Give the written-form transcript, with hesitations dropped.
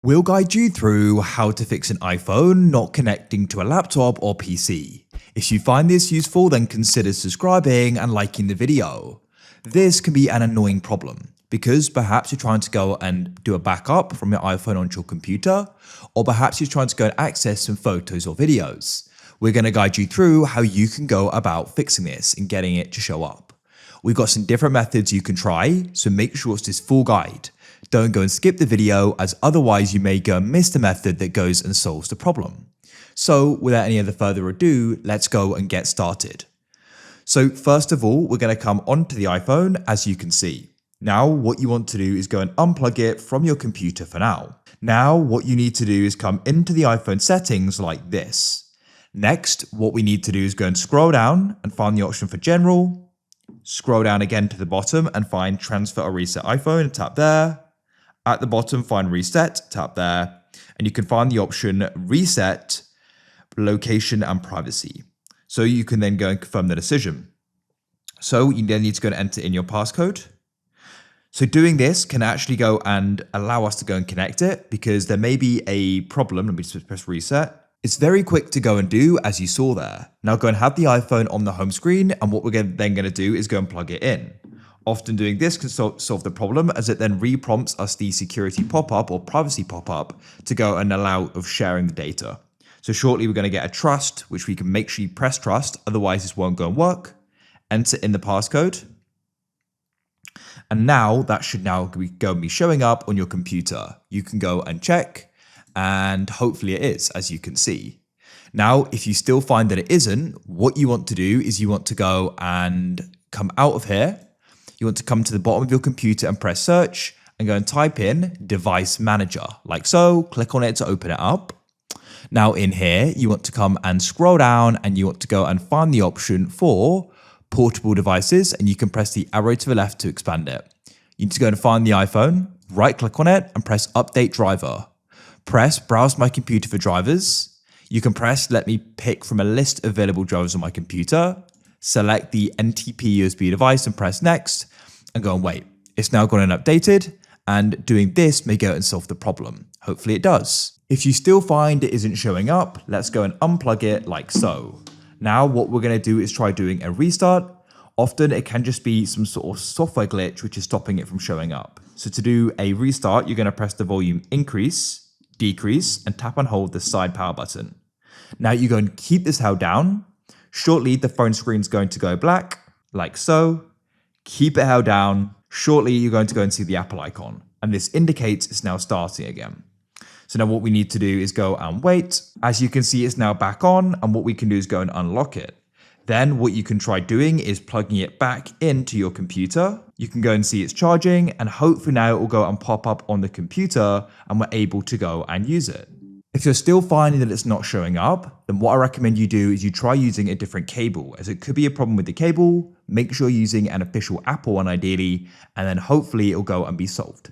We'll guide you through how to fix an iPhone not connecting to a laptop or PC. If you find this useful, then consider subscribing and liking the video. This can be an annoying problem because perhaps you're trying to go and do a backup from your iPhone onto your computer, or perhaps you're trying to go and access some photos or videos. We're going to guide you through how you can go about fixing this and getting it to show up. We've got some different methods you can try, so make sure it's this full guide. Don't go and skip the video, as otherwise you may go and miss the method that goes and solves the problem. So without any other further ado, let's go and get started. So first of all, we're going to come onto the iPhone, as you can see. Now what you want to do is go and unplug it from your computer for now. Now what you need to do is come into the iPhone settings like this. Next, what we need to do is go and scroll down and find the option for General. Scroll down again to the bottom and find Transfer or Reset iPhone and tap there. At the bottom, find Reset, tap there, and you can find the option Reset, Location and Privacy. So you can then go and confirm the decision. So you then need to go and enter in your passcode. So doing this can actually go and allow us to go and connect it, because there may be a problem. Let me just press Reset. It's very quick to go and do, as you saw there. Now go and have the iPhone on the home screen, and what we're then going to do is go and plug it in. Often doing this can solve the problem, as it then re-prompts us the security pop-up or privacy pop-up to go and allow of sharing the data. So shortly we're going to get a trust, which we can make sure you press trust, otherwise this won't go and work. Enter in the passcode. And now that should now go and be showing up on your computer. You can go and check, and hopefully it is, as you can see. Now, if you still find that it isn't, what you want to do is you want to go and come out of here. You want to come to the bottom of your computer and press search and go and type in device manager, like so. Click on it to open it up. Now in here, you want to come and scroll down, and you want to go and find the option for portable devices, and you can press the arrow to the left to expand it. You need to go and find the iPhone, right click on it and press update driver. Press browse my computer for drivers. You can press let me pick from a list of available drivers on my computer. Select the NTP USB device and press next and go and wait. It's now gone and updated, and doing this may go and solve the problem. Hopefully it does. If you still find it isn't showing up, let's go and unplug it like so. Now what we're going to do is try doing a restart. Often it can just be some sort of software glitch which is stopping it from showing up. So to do a restart, you're going to press the volume increase, decrease, and tap and hold the side power button. Now you go and keep this held down. Shortly, the phone screen is going to go black, like so. Keep it held down. Shortly, you're going to go and see the Apple icon, and this indicates it's now starting again. So now what we need to do is go and wait. As you can see, it's now back on, and what we can do is go and unlock it. Then what you can try doing is plugging it back into your computer. You can go and see it's charging, and hopefully now it will go and pop up on the computer, and we're able to go and use it. If you're still finding that it's not showing up, then what I recommend you do is you try using a different cable, as it could be a problem with the cable. Make sure you're using an official Apple one ideally, and then hopefully it'll go and be solved.